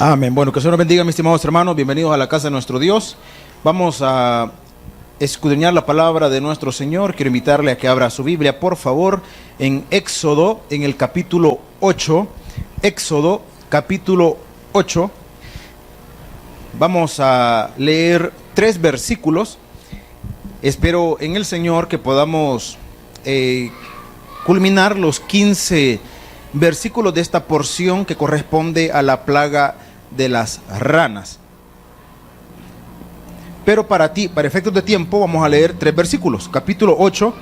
Amén. Bueno, que el Señor nos bendiga, mis estimados hermanos. Bienvenidos a la casa de nuestro Dios. Vamos a escudriñar la palabra de nuestro Señor. Quiero invitarle a que abra su Biblia, por favor, en Éxodo, en el capítulo 8. Éxodo, capítulo 8. Vamos a leer 3 versículos. Espero en el Señor que podamos culminar los 15 versículos de esta porción que corresponde a la plaga de las ranas. Pero para efectos de tiempo, vamos a leer 3 versículos. Capítulo 8,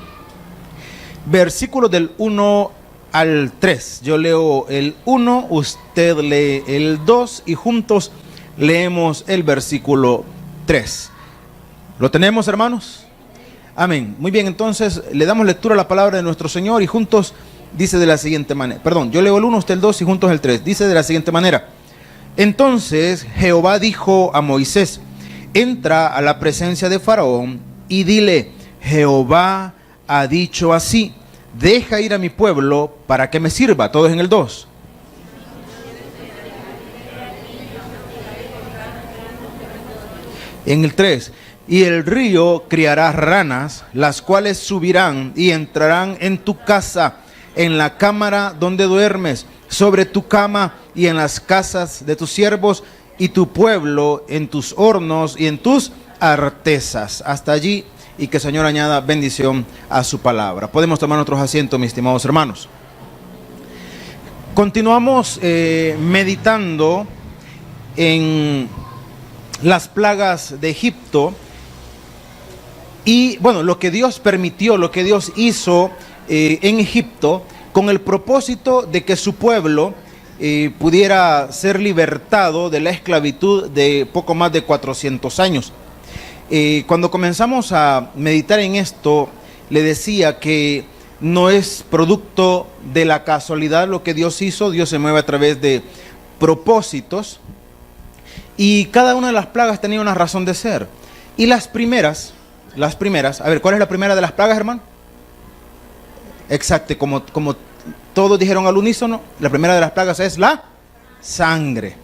versículos del 1 al 3. Yo leo el 1, usted lee el 2 y juntos leemos el versículo 3. ¿Lo tenemos, hermanos? Amén. Muy bien, entonces le damos lectura a la palabra de nuestro Señor y juntos dice de la siguiente manera. Perdón, yo leo el 1, usted el 2 y juntos el 3. Dice de la siguiente manera: Entonces Jehová dijo a Moisés: entra a la presencia de Faraón y dile: Jehová ha dicho así, deja ir a mi pueblo para que me sirva. Todos en el 2. En el 3. Y el río criará ranas, las cuales subirán y entrarán en tu casa, en la cámara donde duermes, sobre tu cama y en las casas de tus siervos y tu pueblo, en tus hornos y en tus artesas. Hasta allí, y que el Señor añada bendición a su palabra. Podemos tomar nuestros asientos, mis estimados hermanos. Continuamos meditando en las plagas de Egipto y bueno, lo que Dios permitió, lo que Dios hizo en Egipto, con el propósito de que su pueblo pudiera ser libertado de la esclavitud de poco más de 400 años. Cuando comenzamos a meditar en esto, le decía que no es producto de la casualidad lo que Dios hizo. Dios se mueve a través de propósitos y cada una de las plagas tenía una razón de ser. Y las primeras, a ver, ¿cuál es la primera de las plagas, hermano? Exacto, como todos dijeron al unísono, la primera de las plagas es la sangre.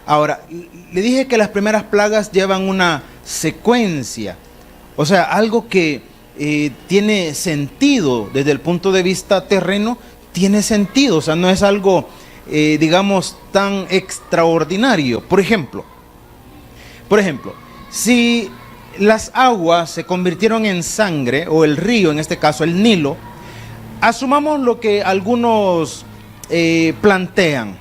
Ahora, le dije que las primeras plagas llevan una secuencia, o sea, algo que tiene sentido desde el punto de vista terreno, tiene sentido, o sea, no es algo, digamos, tan extraordinario. Por ejemplo, si las aguas se convirtieron en sangre, o el río, en este caso el Nilo, asumamos lo que algunos plantean,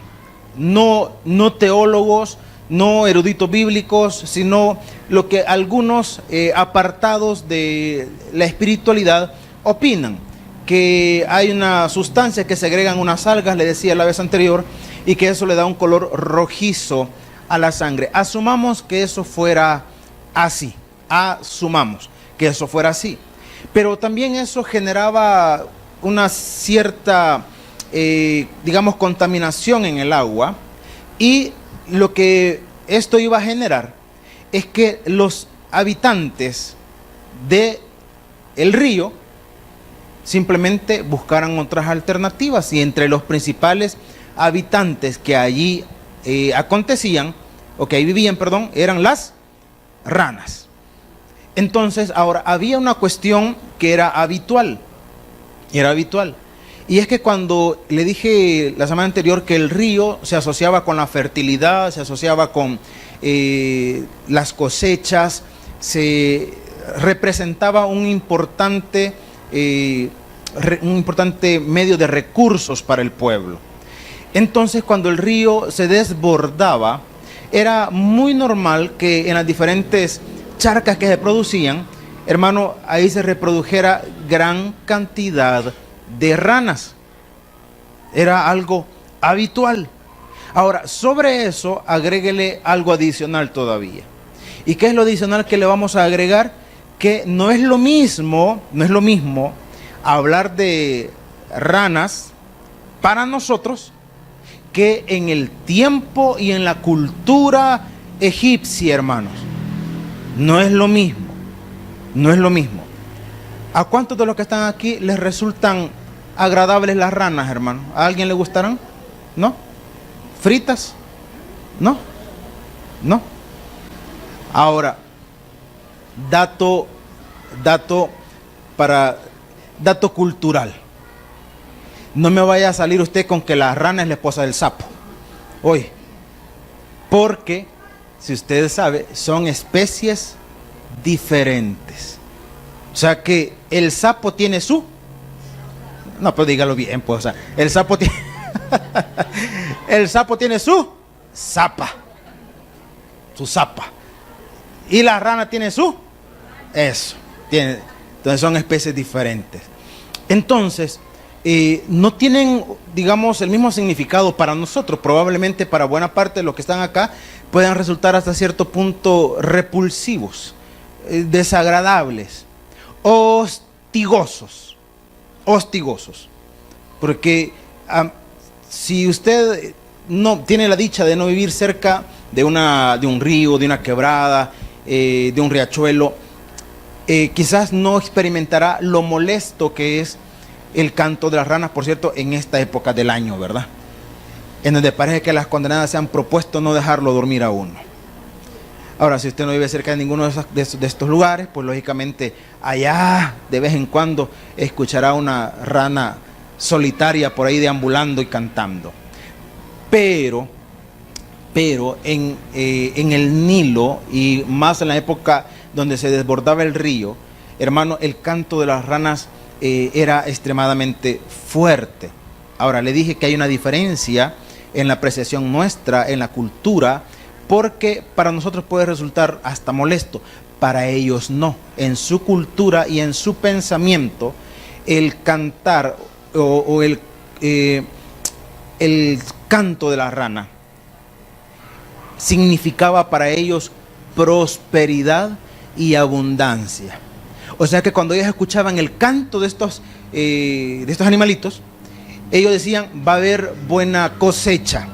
no teólogos, no eruditos bíblicos, sino lo que algunos apartados de la espiritualidad opinan, que hay una sustancia que segregan unas algas, le decía la vez anterior, y que eso le da un color rojizo a la sangre. Asumamos que eso fuera así. Pero también eso generaba una cierta, digamos, contaminación en el agua, y lo que esto iba a generar es que los habitantes del río simplemente buscaran otras alternativas, y entre los principales habitantes que allí acontecían, o que ahí vivían, eran las ranas. Entonces, ahora, había una cuestión que era habitual, y es que cuando le dije la semana anterior que el río se asociaba con la fertilidad, se asociaba con las cosechas, se representaba un importante medio de recursos para el pueblo. Entonces, cuando el río se desbordaba, era muy normal que en las diferentes charcas que se producían, hermano, ahí se reprodujera gran cantidad de ranas. Era algo habitual. Ahora, sobre eso, agréguele algo adicional todavía. ¿Y qué es lo adicional que le vamos a agregar? Que no es lo mismo hablar de ranas para nosotros que en el tiempo y en la cultura egipcia, hermanos. No es lo mismo. ¿A cuántos de los que están aquí les resultan agradables las ranas, hermano? ¿A alguien le gustarán? ¿No? ¿Fritas? ¿No? ¿no? Ahora, dato cultural. No me vaya a salir usted con que la rana es la esposa del sapo. Oye, porque, si usted sabe, son especies diferentes. O sea que el sapo tiene su... No, pero dígalo bien, pues, o sea, el sapo tiene... el sapo tiene su zapa. Su zapa. Y la rana tiene su... Eso. Entonces son especies diferentes. Entonces, no tienen, digamos, el mismo significado para nosotros. Probablemente para buena parte de los que están acá puedan resultar hasta cierto punto repulsivos, desagradables, hostigosos. Porque si usted no tiene la dicha de no vivir cerca de un río, de una quebrada, de un riachuelo, quizás no experimentará lo molesto que es el canto de las ranas, por cierto, en esta época del año, ¿verdad? En donde parece que las condenadas se han propuesto no dejarlo dormir a uno. Ahora, si usted no vive cerca de ninguno de estos lugares, pues lógicamente allá de vez en cuando escuchará una rana solitaria por ahí deambulando y cantando. Pero en el Nilo, y más en la época donde se desbordaba el río, hermano, el canto de las ranas era extremadamente fuerte. Ahora, le dije que hay una diferencia en la apreciación nuestra, en la cultura, porque para nosotros puede resultar hasta molesto, para ellos no. En su cultura y en su pensamiento, el cantar o el canto de la rana significaba para ellos prosperidad y abundancia. O sea que cuando ellos escuchaban el canto de estos animalitos, ellos decían, va a haber buena cosecha,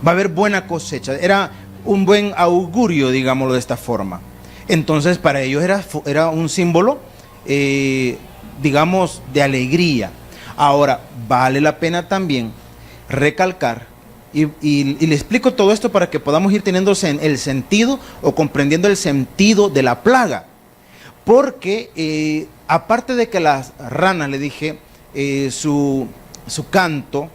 va a haber buena cosecha. Era un buen augurio, digámoslo de esta forma. Entonces para ellos era un símbolo, digamos, de alegría. Ahora, vale la pena también recalcar, y le explico todo esto para que podamos ir teniendo el sentido o comprendiendo el sentido de la plaga. Porque aparte de que las ranas, le dije, su canto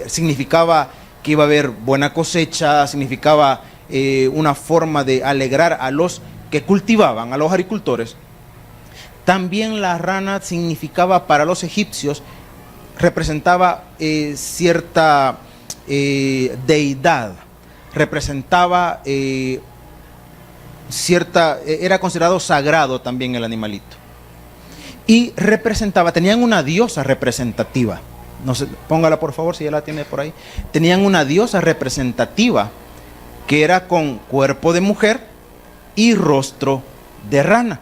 significaba que iba a haber buena cosecha, significaba una forma de alegrar a los que cultivaban, a los agricultores. También la rana significaba para los egipcios, representaba cierta deidad, representaba era considerado sagrado también el animalito. Y tenían una diosa representativa. No sé, póngala por favor si ya la tiene por ahí. Tenían una diosa representativa que era con cuerpo de mujer y rostro de rana,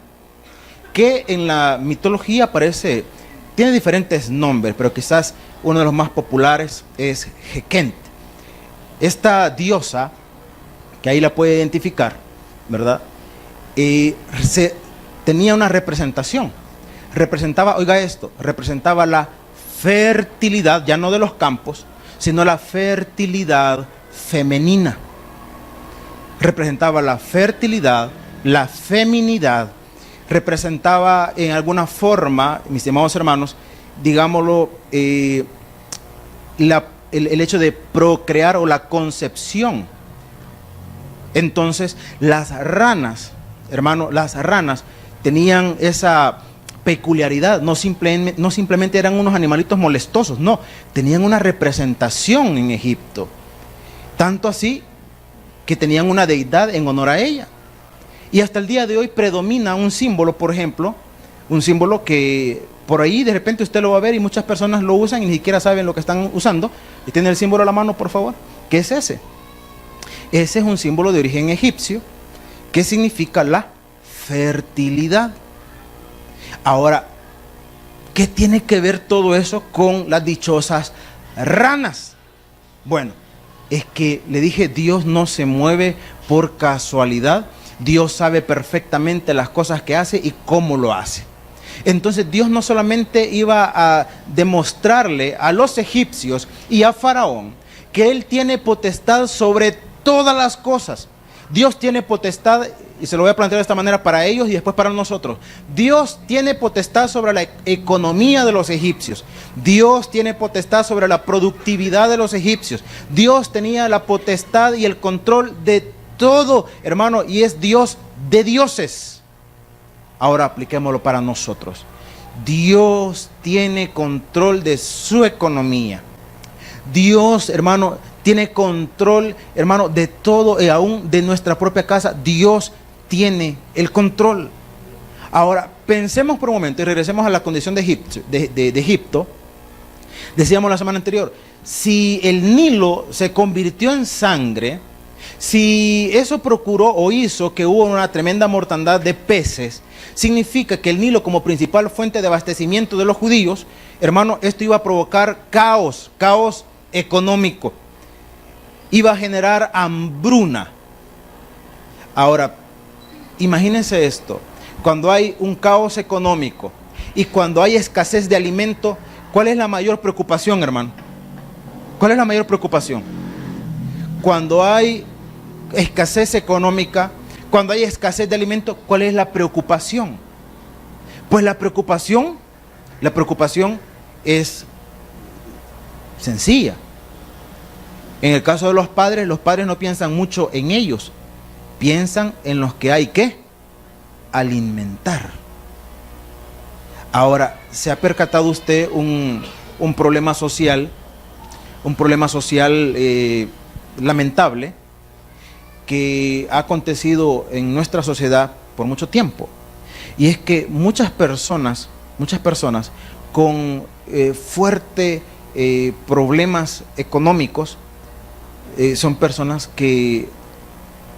que en la mitología aparece, tiene diferentes nombres, pero quizás uno de los más populares es Heqet. Esta diosa, que ahí la puede identificar, ¿verdad? Tenía una representación. Representaba, oiga esto, representaba la fertilidad, ya no de los campos, sino la fertilidad femenina. Representaba la fertilidad, la feminidad, representaba en alguna forma, mis estimados hermanos, digámoslo, el hecho de procrear o la concepción. Entonces, las ranas, hermano, las ranas tenían esa peculiaridad, no simplemente eran unos animalitos molestosos, no, tenían una representación en Egipto, tanto así que tenían una deidad en honor a ella. Y hasta el día de hoy predomina un símbolo, por ejemplo, un símbolo que por ahí de repente usted lo va a ver y muchas personas lo usan y ni siquiera saben lo que están usando. Y tiene el símbolo a la mano, por favor. ¿Qué es ese? Ese es un símbolo de origen egipcio que significa la fertilidad. Ahora, ¿qué tiene que ver todo eso con las dichosas ranas? Bueno, es que le dije, Dios no se mueve por casualidad. Dios sabe perfectamente las cosas que hace y cómo lo hace. Entonces Dios no solamente iba a demostrarle a los egipcios y a Faraón que Él tiene potestad sobre todas las cosas. Dios tiene potestad, y se lo voy a plantear de esta manera para ellos y después para nosotros. Dios tiene potestad sobre la economía de los egipcios. Dios tiene potestad sobre la productividad de los egipcios. Dios tenía la potestad y el control de todo, hermano, y es Dios de dioses. Ahora apliquémoslo para nosotros. Dios tiene control de su economía. Dios, hermano, tiene control, hermano, de todo y aún de nuestra propia casa. Dios tiene el control. Ahora, pensemos por un momento y regresemos a la condición de Egipto. Decíamos la semana anterior, si el Nilo se convirtió en sangre, si eso procuró o hizo que hubo una tremenda mortandad de peces, significa que el Nilo, como principal fuente de abastecimiento de los judíos, hermano, esto iba a provocar caos económico. Iba a generar hambruna. Ahora, imagínense esto, cuando hay un caos económico y cuando hay escasez de alimento, ¿cuál es la mayor preocupación, hermano? ¿Cuál es la mayor preocupación? Cuando hay escasez económica, cuando hay escasez de alimento, ¿cuál es la preocupación? Pues la preocupación es sencilla. En el caso de los padres no piensan mucho en ellos, piensan en los que hay que alimentar. Ahora, ¿se ha percatado usted un problema social, lamentable que ha acontecido en nuestra sociedad por mucho tiempo? Y es que muchas personas con fuertes problemas económicos son personas que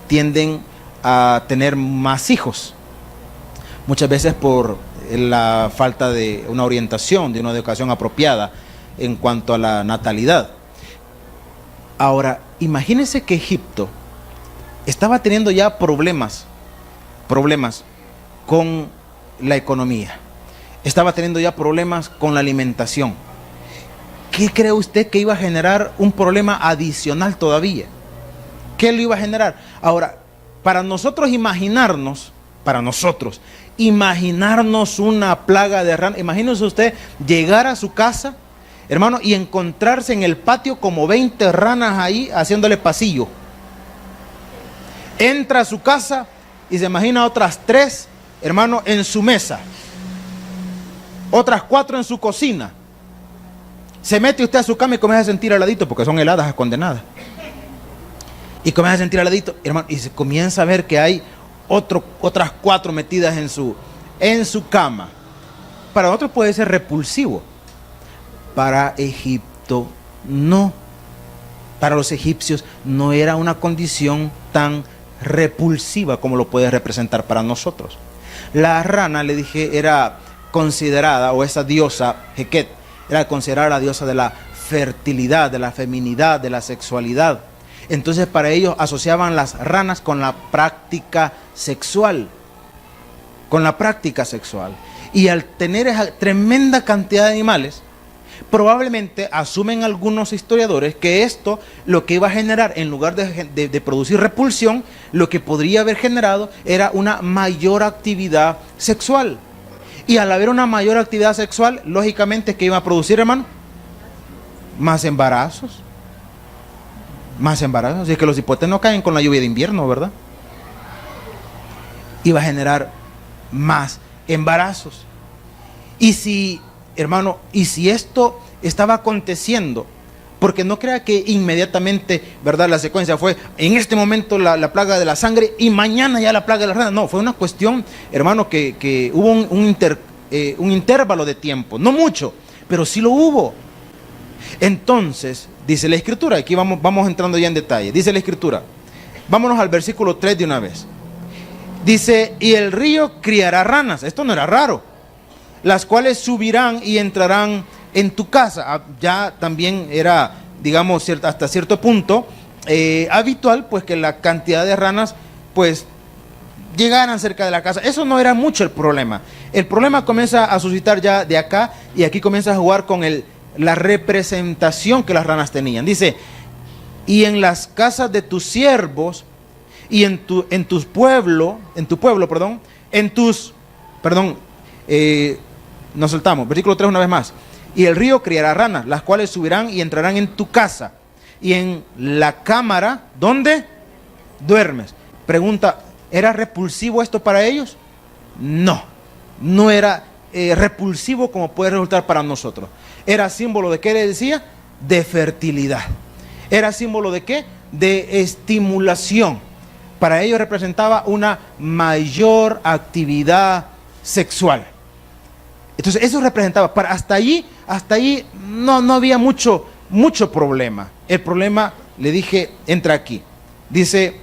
tienden a tener más hijos, muchas veces por la falta de una orientación, de una educación apropiada en cuanto a la natalidad. Ahora, imagínense que Egipto estaba teniendo ya problemas con la economía, estaba teniendo ya problemas con la alimentación. ¿Qué cree usted que iba a generar un problema adicional todavía? ¿Qué lo iba a generar? Ahora, para nosotros imaginarnos una plaga de ranas, imagínese usted llegar a su casa, hermano, y encontrarse en el patio como 20 ranas ahí haciéndole pasillo. Entra a su casa y se imagina otras 3, hermano, en su mesa, otras 4 en su cocina. Se mete usted a su cama y comienza a sentir heladito, porque son heladas las condenadas. Y comienza a sentir heladito, hermano, y se comienza a ver que hay otras 4 metidas en su cama. Para nosotros puede ser repulsivo. Para Egipto no. Para los egipcios no era una condición tan repulsiva como lo puede representar para nosotros. La rana, le dije, era considerada, o esa diosa Heket, era considerada la diosa de la fertilidad, de la feminidad, de la sexualidad. Entonces para ellos asociaban las ranas con la práctica sexual. Y al tener esa tremenda cantidad de animales, probablemente asumen algunos historiadores que esto lo que iba a generar, en lugar de producir repulsión, lo que podría haber generado era una mayor actividad sexual. Y al haber una mayor actividad sexual, lógicamente, ¿qué iba a producir, hermano? Más embarazos. Así que los hipotes no caen con la lluvia de invierno, ¿verdad? Iba a generar más embarazos. Y si, hermano, esto estaba aconteciendo, porque no crea que inmediatamente, ¿verdad?, la secuencia fue en este momento la plaga de la sangre y mañana ya la plaga de la rana. No, fue una cuestión, hermano, que hubo un intervalo de tiempo, no mucho, pero sí lo hubo. Entonces, dice la Escritura, aquí vamos entrando ya en detalle, dice la Escritura, vámonos al versículo 3 de una vez. Dice, y el río criará ranas, esto no era raro, las cuales subirán y entrarán en tu casa. Ya también era, digamos, hasta cierto punto habitual, pues, que la cantidad de ranas, pues, llegaran cerca de la casa. Eso no era mucho el problema. El problema comienza a suscitar ya de acá, y aquí comienza a jugar con la representación que las ranas tenían. Dice, y en las casas de tus siervos y en tu pueblo, nos saltamos, versículo 3 una vez más. Y el río criará ranas, las cuales subirán y entrarán en tu casa y en la cámara donde duermes. Pregunta, ¿era repulsivo esto para ellos? No, no era repulsivo como puede resultar para nosotros. Era símbolo de ¿qué le decía? De fertilidad. Era símbolo de ¿qué? De estimulación. Para ellos representaba una mayor actividad sexual. Entonces eso representaba, hasta allí no había mucho problema. El problema, le dije, entra aquí. Dice,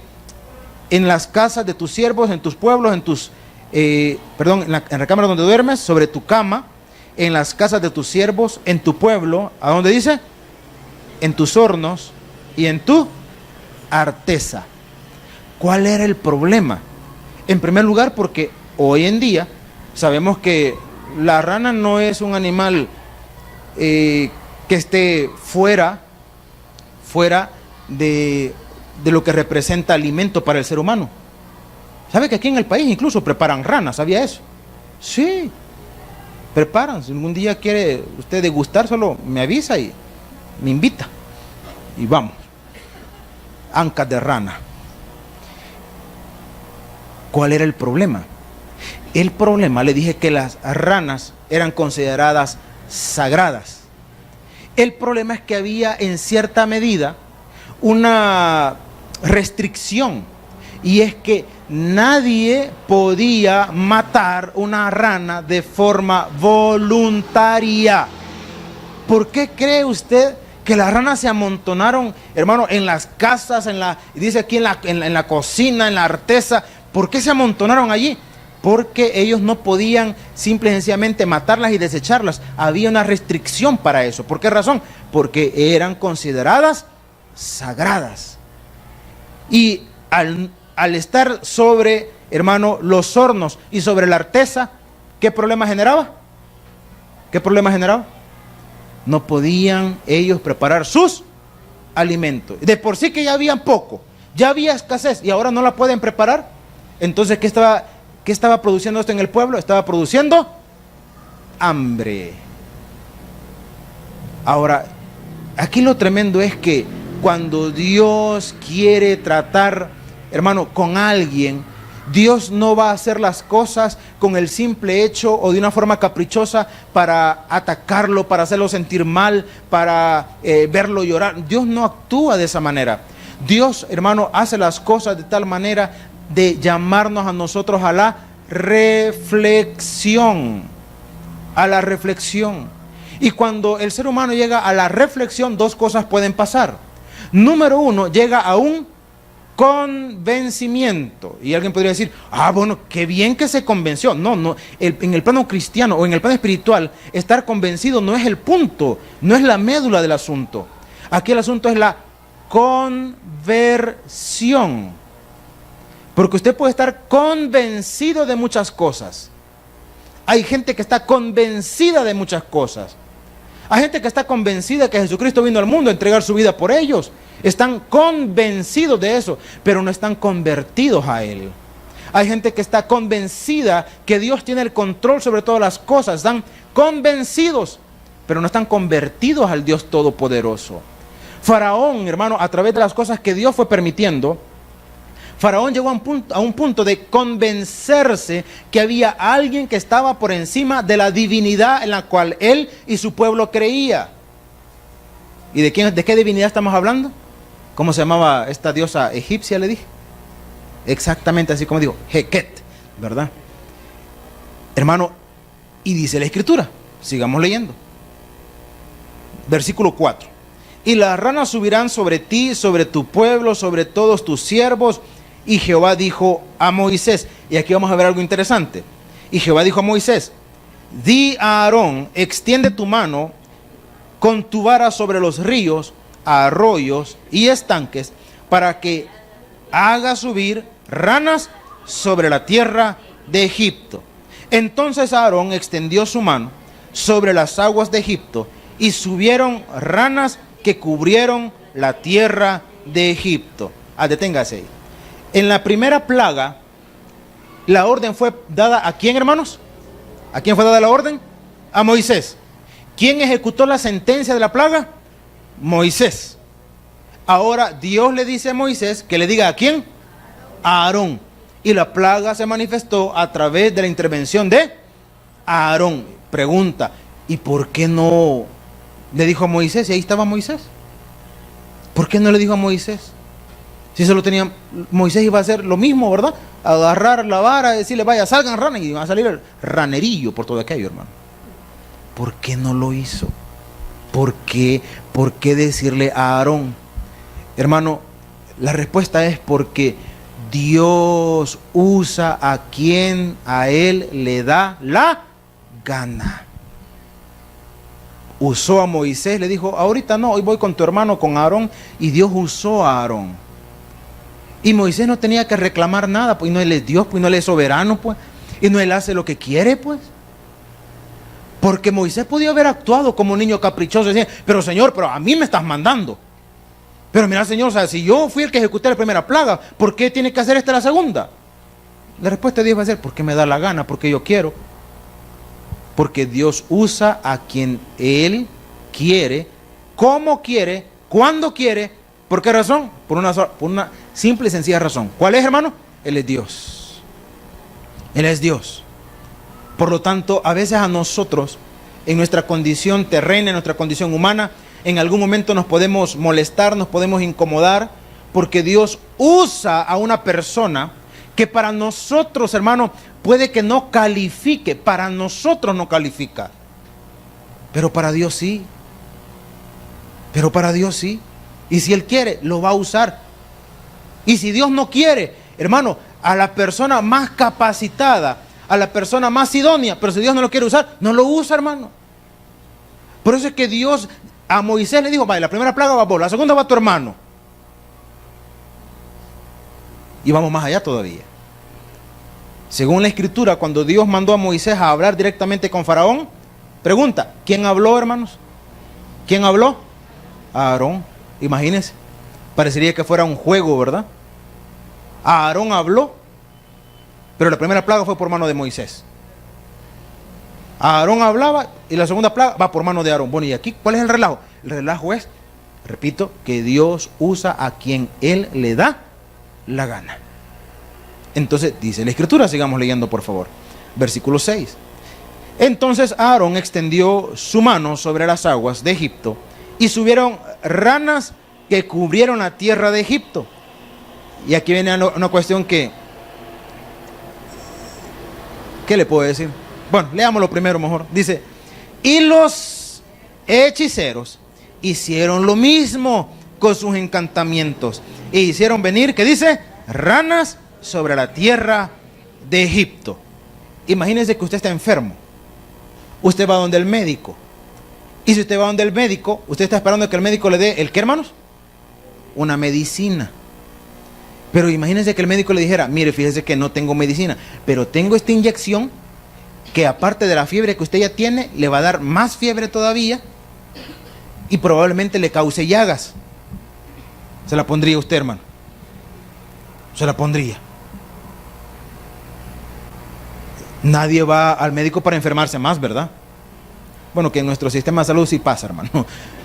en las casas de tus siervos, en tus pueblos, en la cámara donde duermes, sobre tu cama, en las casas de tus siervos, en tu pueblo, ¿a dónde dice? En tus hornos y en tu artesa. ¿Cuál era el problema? En primer lugar, porque hoy en día sabemos que la rana no es un animal que esté fuera de lo que representa alimento para el ser humano. ¿Sabe que aquí en el país incluso preparan ranas? ¿Sabía eso? Sí, preparan. Si algún día quiere usted degustar, solo me avisa y me invita. Y vamos. Ancas de rana. ¿Cuál era el problema? El problema, le dije que las ranas eran consideradas sagradas. El problema es que había en cierta medida una restricción, y es que nadie podía matar una rana de forma voluntaria. ¿Por qué cree usted que las ranas se amontonaron, hermano, en las casas, dice aquí en la cocina, en la artesa? ¿Por qué se amontonaron allí? Porque ellos no podían simple y sencillamente matarlas y desecharlas. Había una restricción para eso. ¿Por qué razón? Porque eran consideradas sagradas. Y al estar sobre, hermano, los hornos y sobre la artesa, ¿qué problema generaba? ¿Qué problema generaba? No podían ellos preparar sus alimentos. De por sí que ya habían poco, ya había escasez y ahora no la pueden preparar. Entonces, ¿qué estaba produciendo esto en el pueblo? Estaba produciendo hambre. Ahora, aquí lo tremendo es que cuando Dios quiere tratar, hermano, con alguien, Dios no va a hacer las cosas con el simple hecho o de una forma caprichosa para atacarlo, para hacerlo sentir mal, para verlo llorar. Dios no actúa de esa manera. Dios, hermano, hace las cosas de tal manera de llamarnos a nosotros a la reflexión. A la reflexión. Y cuando el ser humano llega a la reflexión, dos cosas pueden pasar. Número uno, llega a un convencimiento. Y alguien podría decir, bueno, qué bien que se convenció. No, en el plano cristiano o en el plano espiritual, estar convencido no es el punto, no es la médula del asunto. Aquí el asunto es la conversión. Porque usted puede estar convencido de muchas cosas. Hay gente que está convencida de muchas cosas. Hay gente que está convencida que Jesucristo vino al mundo a entregar su vida por ellos. Están convencidos de eso, pero no están convertidos a Él. Hay gente que está convencida que Dios tiene el control sobre todas las cosas. Están convencidos, pero no están convertidos al Dios Todopoderoso. Faraón, hermano, a través de las cosas que Dios fue permitiendo, Faraón llegó a un punto de convencerse que había alguien que estaba por encima de la divinidad en la cual él y su pueblo creía. ¿Y de qué divinidad estamos hablando? ¿Cómo se llamaba esta diosa egipcia, le dije? Exactamente así como digo, Heket, ¿verdad? Hermano, y dice la Escritura, sigamos leyendo. Versículo 4. Y las ranas subirán sobre ti, sobre tu pueblo, sobre todos tus siervos. Y Jehová dijo a Moisés, y aquí vamos a ver algo interesante. Y Jehová dijo a Moisés, di a Aarón, extiende tu mano con tu vara sobre los ríos, arroyos y estanques, para que haga subir ranas sobre la tierra de Egipto. Entonces Aarón extendió su mano sobre las aguas de Egipto, y subieron ranas que cubrieron la tierra de Egipto. Deténgase ahí. En la primera plaga, la orden fue dada ¿a quién, hermanos? ¿A quién fue dada la orden? A Moisés. ¿Quién ejecutó la sentencia de la plaga? Moisés. Ahora Dios le dice a Moisés que le diga ¿a quién? A Aarón. Y la plaga se manifestó a través de la intervención de Aarón. Pregunta, ¿y por qué no le dijo a Moisés? Y ahí estaba Moisés. ¿Por qué no le dijo a Moisés? Si solo tenía, Moisés iba a hacer lo mismo, ¿verdad? Agarrar la vara, decirle, vaya, salgan ranas, y va a salir el ranerillo por todo aquello, hermano. ¿Por qué no lo hizo? ¿Por qué? ¿Por qué decirle a Aarón? Hermano, la respuesta es porque Dios usa a quien a él le da la gana. Usó a Moisés, le dijo, ahorita no, hoy voy con tu hermano, con Aarón, y Dios usó a Aarón. Y Moisés no tenía que reclamar nada, pues no él es Dios, pues no él es soberano, pues, y no él hace lo que quiere, pues. Porque Moisés podía haber actuado como un niño caprichoso, y decir, pero Señor, pero a mí me estás mandando. Pero mira, Señor, o sea, si yo fui el que ejecuté la primera plaga, ¿por qué tiene que hacer esta la segunda? La respuesta de Dios va a ser, porque me da la gana, porque yo quiero. Porque Dios usa a quien Él quiere, como quiere, cuando quiere. ¿Por qué razón? Por una simple y sencilla razón. ¿Cuál es, hermano? Él es Dios. Él es Dios. Por lo tanto, a veces a nosotros, en nuestra condición terrena, en nuestra condición humana, en algún momento nos podemos molestar, nos podemos incomodar, porque Dios usa a una persona que para nosotros, hermano, puede que no califique, para nosotros no califica, pero para Dios sí, pero para Dios sí, y si Él quiere, lo va a usar, y si Dios no quiere, hermano, a la persona más capacitada, a la persona más idónea, pero si Dios no lo quiere usar, no lo usa, hermano. Por eso es que Dios a Moisés le dijo, vaya, la primera plaga va vos, la segunda va tu hermano. Y vamos más allá todavía. Según la escritura, cuando Dios mandó a Moisés a hablar directamente con Faraón, pregunta, ¿quién habló, hermanos? ¿Quién habló? Aarón. Imagínense, parecería que fuera un juego, ¿verdad? Aarón habló, pero la primera plaga fue por mano de Moisés. Aarón hablaba y la segunda plaga va por mano de Aarón. Bueno, y aquí, ¿cuál es el relajo? El relajo es, repito, que Dios usa a quien Él le da la gana. Entonces, dice la escritura, sigamos leyendo por favor. Versículo 6. Entonces Aarón extendió su mano sobre las aguas de Egipto y subieron ranas que cubrieron la tierra de Egipto. Y aquí viene una cuestión que, ¿qué le puedo decir? Bueno, leámoslo primero mejor. Dice, y los hechiceros hicieron lo mismo con sus encantamientos e hicieron venir, ¿qué dice? Ranas sobre la tierra de Egipto. Imagínense que usted está enfermo. Usted va donde el médico. Y si usted va donde el médico, usted está esperando que el médico le dé, ¿el qué, hermanos? Una medicina. Pero imagínense que el médico le dijera, mire, fíjese que no tengo medicina, pero tengo esta inyección que aparte de la fiebre que usted ya tiene, le va a dar más fiebre todavía y probablemente le cause llagas. ¿Se la pondría usted, hermano? Se la pondría. Nadie va al médico para enfermarse más, ¿verdad? Bueno, que en nuestro sistema de salud sí pasa, hermano.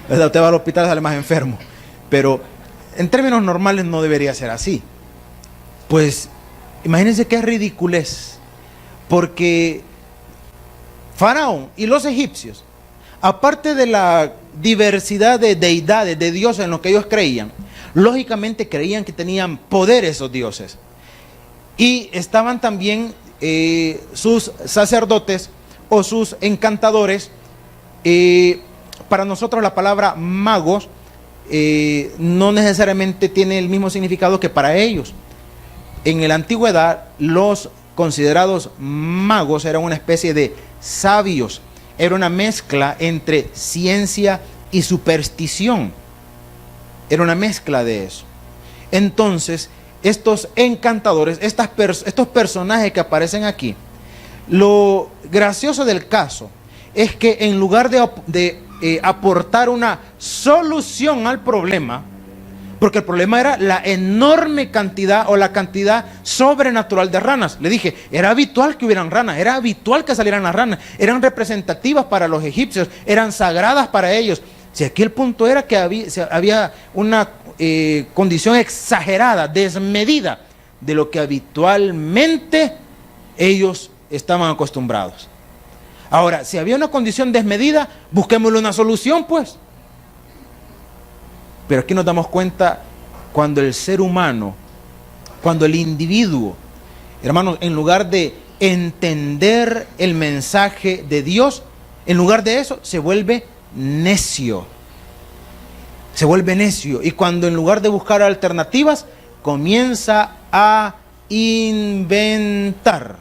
Usted va al hospital y sale más enfermo. Pero en términos normales no debería ser así. Pues imagínense qué ridiculez. Porque Faraón y los egipcios, aparte de la diversidad de deidades, de dioses en los que ellos creían, lógicamente creían que tenían poder esos dioses. Y estaban también sus sacerdotes o sus encantadores. Para nosotros la palabra magos no necesariamente tiene el mismo significado que para ellos. En la antigüedad los considerados magos eran una especie de sabios, era una mezcla entre ciencia y superstición, era una mezcla de eso. Entonces estos encantadores, estos personajes que aparecen aquí, lo gracioso del caso es que en lugar de aportar una solución al problema, Porque el problema era la enorme cantidad o la cantidad sobrenatural de ranas. Le dije, era habitual que hubieran ranas, era habitual que salieran las ranas, eran representativas para los egipcios, eran sagradas para ellos. Si aquí el punto era que había una condición exagerada, desmedida de lo que habitualmente ellos estaban acostumbrados. Ahora, si había una condición desmedida, busquémosle una solución, pues. Pero aquí nos damos cuenta cuando el ser humano, cuando el individuo, hermanos, en lugar de entender el mensaje de Dios, en lugar de eso, se vuelve necio. Se vuelve necio. Y cuando en lugar de buscar alternativas, comienza a inventar.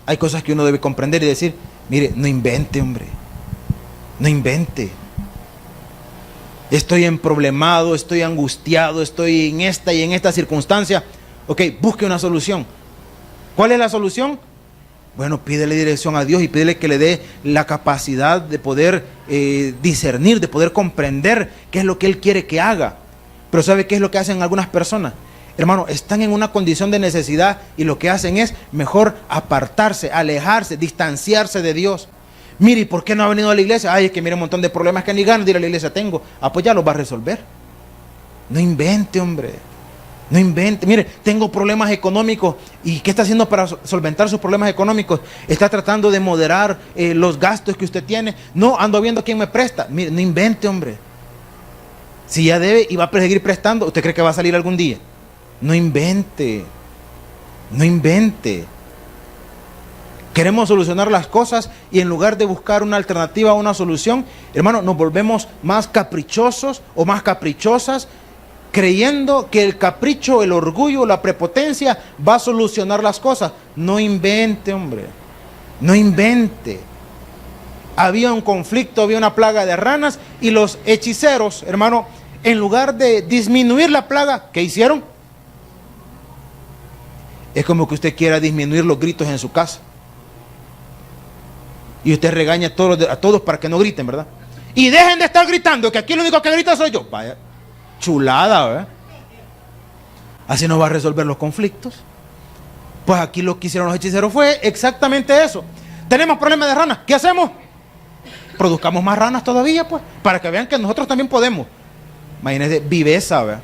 Hay cosas que uno debe comprender y decir, mire, no invente, hombre. No invente. Estoy emproblemado, estoy angustiado, estoy en esta y en esta circunstancia. Ok, busque una solución. ¿Cuál es la solución? Bueno, pídele dirección a Dios y pídele que le dé la capacidad de poder discernir, de poder comprender qué es lo que Él quiere que haga. Pero ¿sabe qué es lo que hacen algunas personas? Hermano, están en una condición de necesidad y lo que hacen es mejor apartarse, alejarse, distanciarse de Dios. Mire, ¿y por qué no ha venido a la iglesia? Ay, es que mire un montón de problemas que ni ganas de ir a la iglesia tengo. Ah, pues ya los va a resolver. No invente, hombre. No invente. Mire, tengo problemas económicos. ¿Y qué está haciendo para solventar sus problemas económicos? Está tratando de moderar los gastos que usted tiene. No, ando viendo quién me presta. Mire, no invente, hombre. Si ya debe y va a seguir prestando, ¿usted cree que va a salir algún día? No invente. No invente. Queremos solucionar las cosas y en lugar de buscar una alternativa, una solución, hermano, nos volvemos más caprichosos o más caprichosas, creyendo que el capricho, el orgullo, la prepotencia va a solucionar las cosas. No invente, hombre. No invente. Había un conflicto, había una plaga de ranas y los hechiceros, hermano, en lugar de disminuir la plaga, ¿qué hicieron? Es como que usted quiera disminuir los gritos en su casa. Y usted regaña a todos para que no griten, ¿verdad? Y dejen de estar gritando, que aquí lo único que grita soy yo. Vaya, chulada, ¿verdad? Así no va a resolver los conflictos. Pues aquí lo que hicieron los hechiceros fue exactamente eso. Tenemos problemas de ranas, ¿qué hacemos? Produzcamos más ranas todavía, pues, para que vean que nosotros también podemos. Imagínense, viveza, ¿verdad?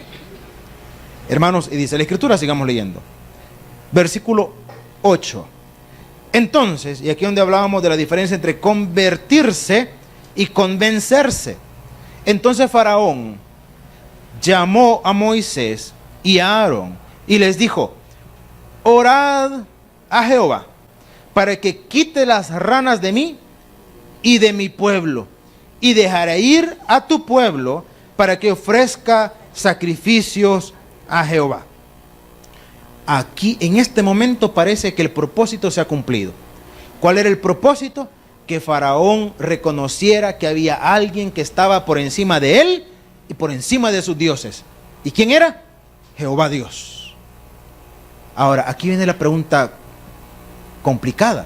Hermanos, y dice la Escritura, sigamos leyendo. Versículo 8. Entonces, y aquí donde hablábamos de la diferencia entre convertirse y convencerse. Entonces Faraón llamó a Moisés y a Aarón y les dijo, orad a Jehová para que quite las ranas de mí y de mi pueblo, y dejaré ir a tu pueblo para que ofrezca sacrificios a Jehová. Aquí, en este momento, parece que el propósito se ha cumplido. ¿Cuál era el propósito? Que Faraón reconociera que había alguien que estaba por encima de él y por encima de sus dioses. ¿Y quién era? Jehová Dios. Ahora, aquí viene la pregunta complicada.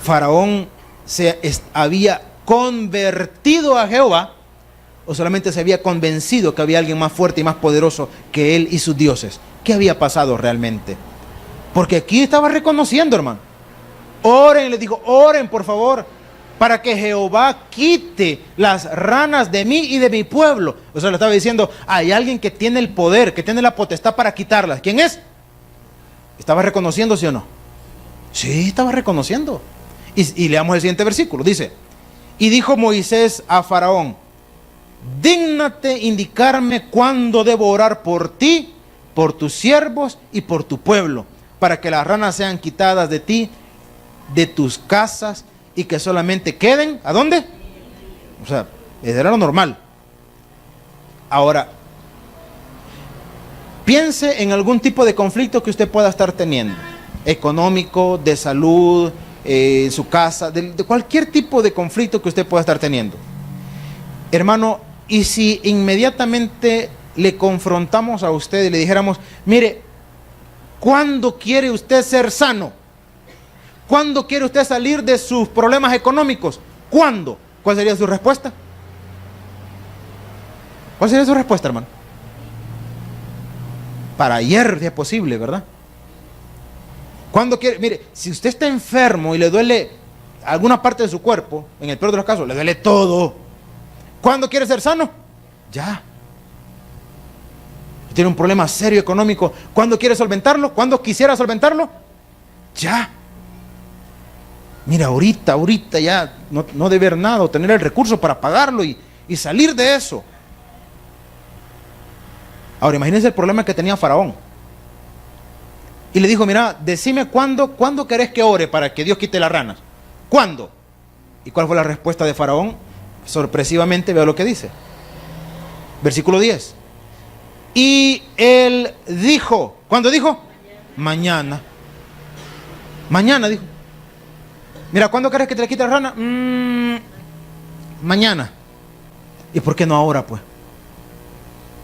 ¿Faraón había convertido a Jehová o solamente se había convencido que había alguien más fuerte y más poderoso que él y sus dioses? ¿Qué había pasado realmente? Porque aquí estaba reconociendo, hermano. Oren, les dijo, oren por favor, para que Jehová quite las ranas de mí y de mi pueblo. O sea, le estaba diciendo, hay alguien que tiene el poder, que tiene la potestad para quitarlas. ¿Quién es? ¿Estaba reconociendo, sí o no? Sí, estaba reconociendo. Y leamos el siguiente versículo, dice, y dijo Moisés a Faraón, dígnate indicarme cuándo debo orar por ti, por tus siervos y por tu pueblo, para que las ranas sean quitadas de ti, de tus casas, y que solamente queden, ¿a dónde? O sea, era lo normal. Ahora, piense en algún tipo de conflicto que usted pueda estar teniendo, económico, de salud, en su casa, de cualquier tipo de conflicto que usted pueda estar teniendo. Hermano, y si inmediatamente le confrontamos a usted y le dijéramos, mire, ¿cuándo quiere usted ser sano? ¿Cuándo quiere usted salir de sus problemas económicos? ¿Cuándo? ¿Cuál sería su respuesta? ¿Cuál sería su respuesta, hermano? Para ayer, si es posible, ¿verdad? ¿Cuándo quiere? Mire, si usted está enfermo y le duele alguna parte de su cuerpo, en el peor de los casos, le duele todo. ¿Cuándo quiere ser sano? Ya. Tiene un problema serio económico. ¿Cuándo quiere solventarlo? ¿Cuándo quisiera solventarlo? Ya. Mira, ahorita ya no deber nada o tener el recurso para pagarlo y salir de eso. Ahora, imagínense el problema que tenía Faraón. Y le dijo, mira, decime cuándo querés que ore para que Dios quite las ranas. ¿Cuándo? ¿Y cuál fue la respuesta de Faraón? Sorpresivamente, vea lo que dice. Versículo 10. Y él dijo, ¿cuándo dijo? Mañana. Mañana dijo. Mira, ¿cuándo querés que te le quite la rana? Mañana. ¿Y por qué no ahora, pues?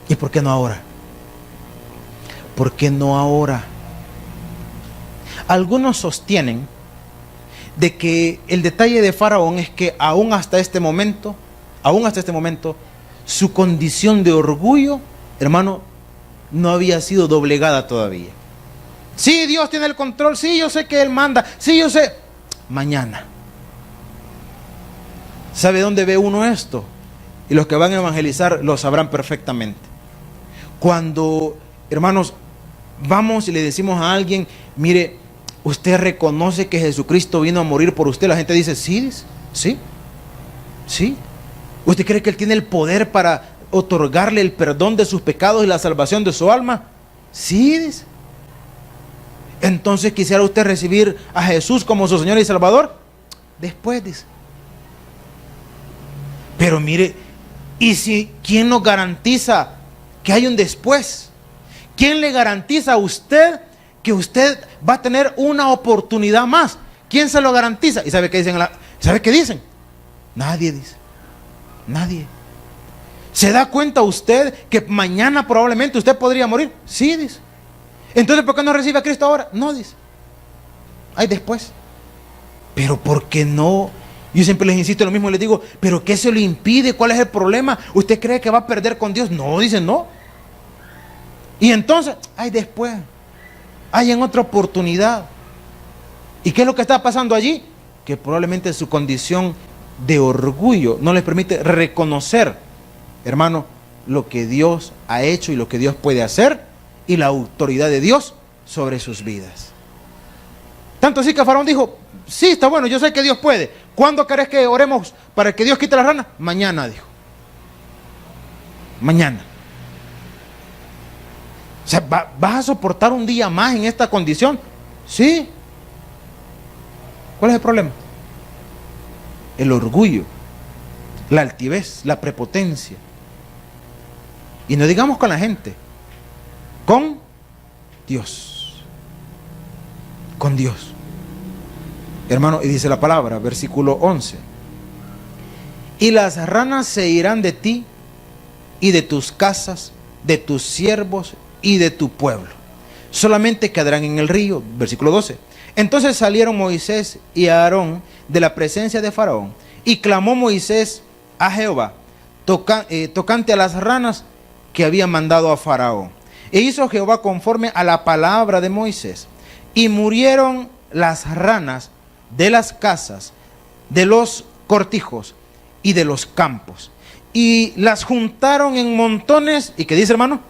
¿Y por qué no ahora? ¿Por qué no ahora? Algunos sostienen de que el detalle de Faraón es que aún hasta este momento, su condición de orgullo, hermano, no había sido doblegada todavía. Sí, Dios tiene el control, sí, yo sé que Él manda, sí, yo sé. Mañana. ¿Sabe dónde ve uno esto? Y los que van a evangelizar lo sabrán perfectamente. Cuando, hermanos, vamos y le decimos a alguien, mire, usted reconoce que Jesucristo vino a morir por usted, la gente dice, sí, sí, sí. ¿Usted cree que Él tiene el poder para otorgarle el perdón de sus pecados y la salvación de su alma? Sí, dice. Entonces, ¿quisiera usted recibir a Jesús como su Señor y Salvador? Después, dice. Pero mire, ¿y si quién nos garantiza que hay un después? ¿Quién le garantiza a usted que usted va a tener una oportunidad más? ¿Quién se lo garantiza? ¿Y sabe qué dicen? ¿Sabe qué dicen? Nadie, dice. Nadie. ¿Se da cuenta usted que mañana probablemente usted podría morir? Sí, dice. Entonces, ¿por qué no recibe a Cristo ahora? No, dice. Hay después. Pero ¿por qué no? Yo siempre les insisto lo mismo, les digo, ¿pero qué se lo impide? ¿Cuál es el problema? ¿Usted cree que va a perder con Dios? No, dice, no. Y entonces, hay después. Hay en otra oportunidad. ¿Y qué es lo que está pasando allí? Que probablemente su condición de orgullo no les permite reconocer, hermano, lo que Dios ha hecho y lo que Dios puede hacer y la autoridad de Dios sobre sus vidas. Tanto así que Faraón dijo, sí, está bueno, yo sé que Dios puede. ¿Cuándo querés que oremos para que Dios quite las ranas? Mañana, dijo. Mañana. O sea, ¿vas a soportar un día más en esta condición? Sí. ¿Cuál es el problema? El orgullo, la altivez, la prepotencia. Y no digamos con la gente, con Dios. Con Dios. Hermano, y dice la palabra, versículo 11. Y las ranas se irán de ti y de tus casas, de tus siervos y de tu pueblo. Solamente quedarán en el río. Versículo 12. Entonces salieron Moisés y Aarón de la presencia de Faraón, y clamó Moisés a Jehová tocante a las ranas que había mandado a Faraón. E hizo Jehová conforme a la palabra de Moisés, y murieron las ranas de las casas, de los cortijos y de los campos, y las juntaron en montones. ¿Y qué dice, hermano?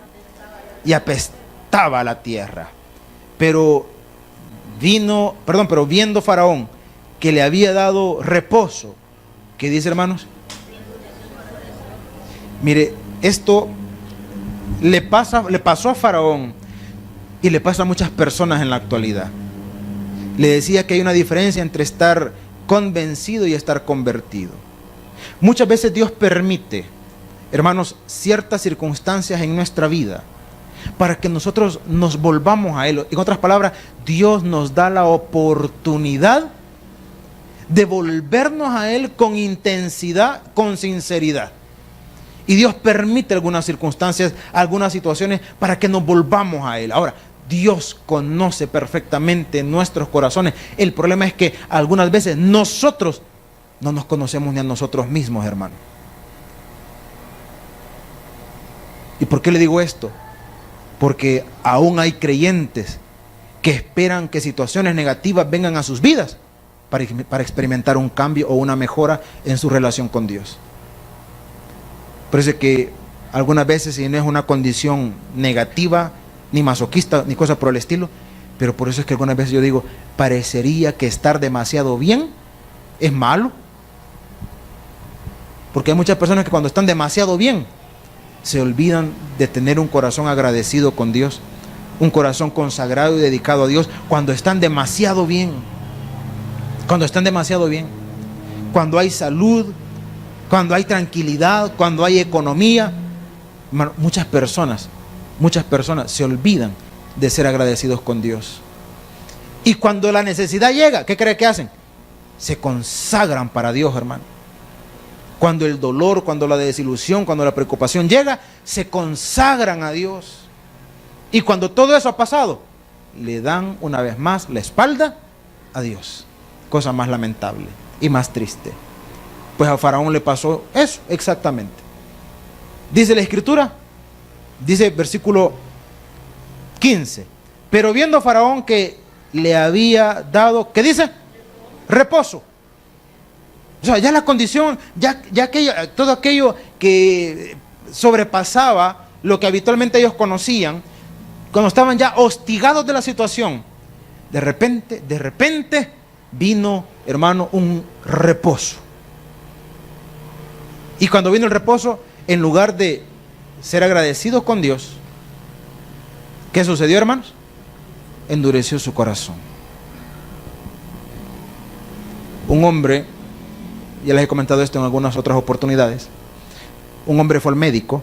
Y apestaba la tierra. Pero viendo Faraón que le había dado reposo, ¿qué dice, hermanos? Mire, esto le pasó a Faraón y le pasa a muchas personas en la actualidad. Le decía que hay una diferencia entre estar convencido y estar convertido. Muchas veces Dios permite, hermanos, ciertas circunstancias en nuestra vida para que nosotros nos volvamos a Él. En otras palabras, Dios nos da la oportunidad de volvernos a Él con intensidad, con sinceridad. Y Dios permite algunas circunstancias, algunas situaciones para que nos volvamos a Él. Ahora, Dios conoce perfectamente nuestros corazones. El problema es que algunas veces nosotros no nos conocemos ni a nosotros mismos, hermano. ¿Y por qué le digo esto? Porque aún hay creyentes que esperan que situaciones negativas vengan a sus vidas para experimentar un cambio o una mejora en su relación con Dios. Por eso es que algunas veces, si no es una condición negativa, ni masoquista, ni cosa por el estilo, pero por eso es que algunas veces yo digo, parecería que estar demasiado bien es malo. Porque hay muchas personas que cuando están demasiado bien, se olvidan de tener un corazón agradecido con Dios, un corazón consagrado y dedicado a Dios, cuando están demasiado bien. Cuando están demasiado bien, cuando hay salud, cuando hay tranquilidad, cuando hay economía. Muchas personas se olvidan de ser agradecidos con Dios. Y cuando la necesidad llega, ¿qué cree que hacen? Se consagran para Dios, hermano. Cuando el dolor, cuando la desilusión, cuando la preocupación llega, se consagran a Dios. Y cuando todo eso ha pasado, le dan una vez más la espalda a Dios. Cosa más lamentable y más triste. Pues a Faraón le pasó eso exactamente. Dice la Escritura, dice versículo 15, pero viendo Faraón que le había dado, ¿qué dice? Reposo. O sea, ya la condición, todo aquello que sobrepasaba lo que habitualmente ellos conocían, cuando estaban ya hostigados de la situación, de repente vino, hermano, un reposo. Y cuando vino el reposo, en lugar de ser agradecidos con Dios, ¿qué sucedió, hermanos? Endureció su corazón. Un hombre, ya les he comentado esto en algunas otras oportunidades, un hombre fue al médico,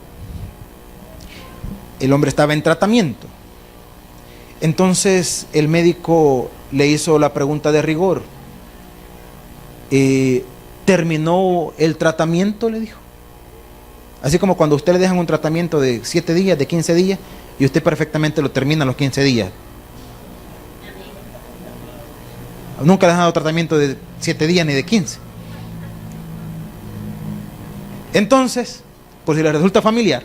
el hombre estaba en tratamiento. Entonces el médico le hizo la pregunta de rigor. ¿Terminó el tratamiento?, le dijo. Así como cuando a usted le dejan un tratamiento de 7 días, de 15 días, y usted perfectamente lo termina en los 15 días. Nunca le han dado tratamiento de 7 días ni de 15. Entonces, por si le resulta familiar,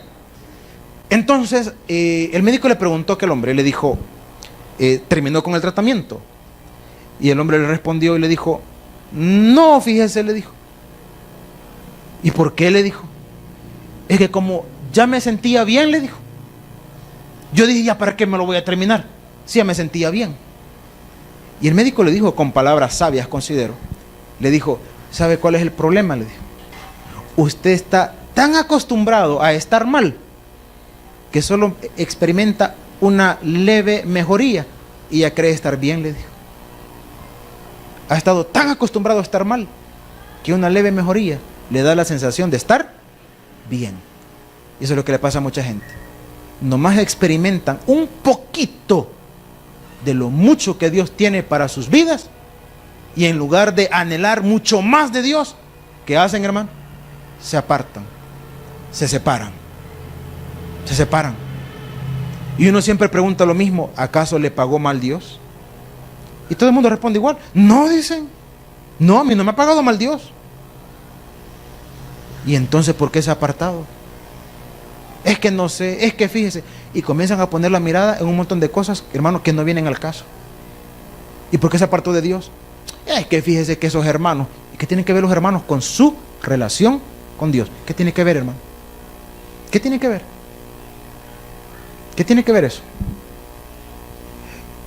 entonces el médico le preguntó a aquel hombre, le dijo, ¿terminó con el tratamiento? Y el hombre le respondió y le dijo, no, fíjese, le dijo. ¿Y por qué?, le dijo. Es que como ya me sentía bien, le dijo. Yo dije, ya, ¿para qué me lo voy a terminar? Si ya me sentía bien. Y el médico le dijo, con palabras sabias, considero, le dijo, ¿sabe cuál es el problema?, le dijo. Usted está tan acostumbrado a estar mal que solo experimenta una leve mejoría y ya cree estar bien, le dijo. Ha estado tan acostumbrado a estar mal que una leve mejoría le da la sensación de estar bien. Y eso es lo que le pasa a mucha gente. Nomás experimentan un poquito de lo mucho que Dios tiene para sus vidas, y en lugar de anhelar mucho más de Dios, ¿qué hacen, hermano? Se apartan, se separan. Y uno siempre pregunta lo mismo, ¿acaso le pagó mal Dios? Y todo el mundo responde igual. No, dicen. No, a mí no me ha pagado mal Dios. Y entonces, ¿por qué se ha apartado? Es que no sé, es que fíjese. Y comienzan a poner la mirada en un montón de cosas, hermanos, que no vienen al caso. ¿Y por qué se apartó de Dios? Es que fíjese que esos hermanos, ¿qué tienen que ver los hermanos con su relación con Dios? ¿Qué tiene que ver, hermano? ¿Qué tiene que ver? ¿Qué tiene que ver eso?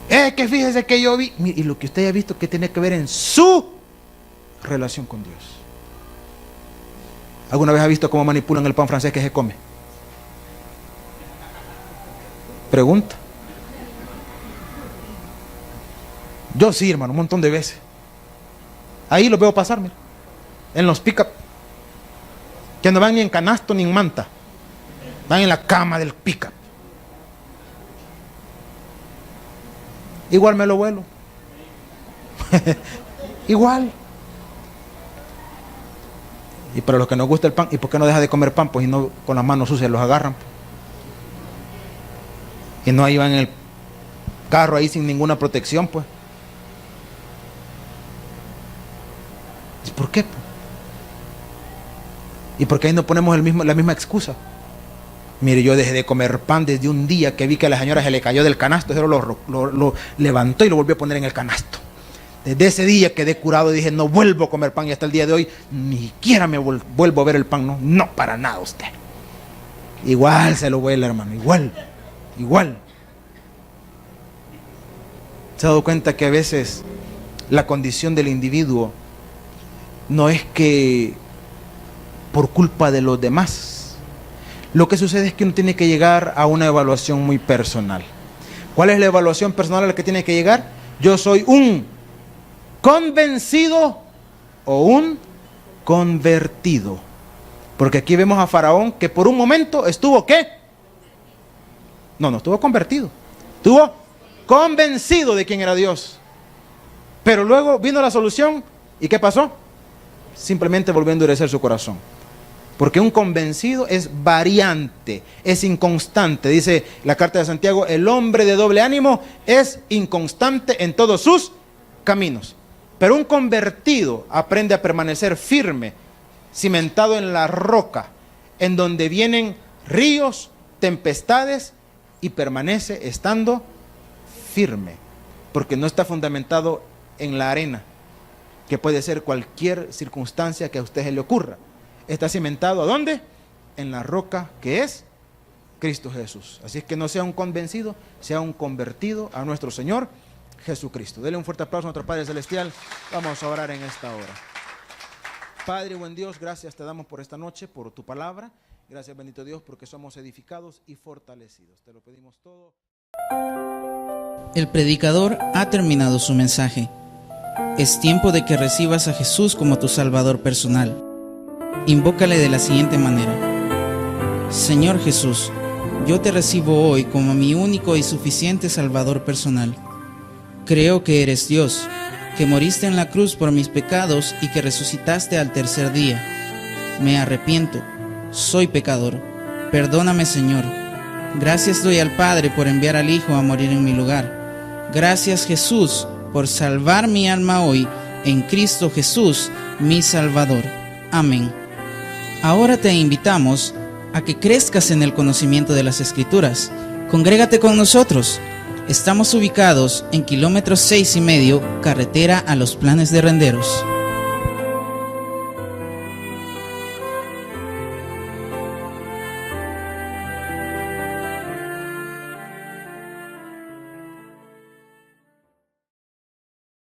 Es que fíjese que yo vi, y lo que usted haya visto, ¿qué tiene que ver en su relación con Dios? ¿Alguna vez ha visto cómo manipulan el pan francés que se come? Pregunta. Yo sí, hermano, un montón de veces. Ahí los veo pasar, mira, en los pick-up, que no van ni en canasto ni en manta, van en la cama del pick-up. Igual me lo vuelo. Igual. Y para los que nos gusta el pan, ¿y por qué no deja de comer pan? Pues y no con las manos sucias los agarran. Y no iban en el carro ahí sin ninguna protección, pues. ¿Por qué? ¿Y por qué ahí no ponemos la misma excusa? Mire, yo dejé de comer pan desde un día que vi que a la señora se le cayó del canasto, pero lo levantó y lo volvió a poner en el canasto. Desde ese día quedé curado y dije, no vuelvo a comer pan, y hasta el día de hoy ni siquiera me vuelvo a ver el pan, no, para nada usted. Igual se lo vuela, hermano, igual. ¿Se ha dado cuenta que a veces la condición del individuo no es que por culpa de los demás? Lo que sucede es que uno tiene que llegar a una evaluación muy personal. ¿Cuál es la evaluación personal a la que tiene que llegar? Yo soy un convencido o un convertido. Porque aquí vemos a Faraón que por un momento estuvo ¿qué? No estuvo convertido. Estuvo convencido de quién era Dios. Pero luego vino la solución. ¿Y qué pasó? Simplemente volvió a endurecer su corazón. Porque un convencido es variante, es inconstante. Dice la carta de Santiago, el hombre de doble ánimo es inconstante en todos sus caminos. Pero un convertido aprende a permanecer firme, cimentado en la roca, en donde vienen ríos, tempestades, y permanece estando firme. Porque no está fundamentado en la arena, que puede ser cualquier circunstancia que a usted se le ocurra. Está cimentado ¿a dónde? En la roca que es Cristo Jesús. Así es que no sea un convencido, sea un convertido a nuestro Señor Jesucristo. Dele un fuerte aplauso a nuestro Padre Celestial. Vamos a orar en esta hora. Padre, buen Dios, gracias te damos por esta noche, por tu palabra. Gracias, bendito Dios, porque somos edificados y fortalecidos. Te lo pedimos todo. El predicador ha terminado su mensaje. Es tiempo de que recibas a Jesús como tu Salvador personal. Invócale de la siguiente manera: Señor Jesús, yo te recibo hoy como mi único y suficiente Salvador personal. Creo que eres Dios, que moriste en la cruz por mis pecados y que resucitaste al tercer día. Me arrepiento, soy pecador. Perdóname, Señor. Gracias doy al Padre por enviar al Hijo a morir en mi lugar. Gracias, Jesús, por salvar mi alma hoy en Cristo Jesús, mi Salvador. Amén. Ahora te invitamos a que crezcas en el conocimiento de las Escrituras. Congrégate con nosotros. Estamos ubicados en kilómetro 6,5, carretera a Los Planes de Renderos.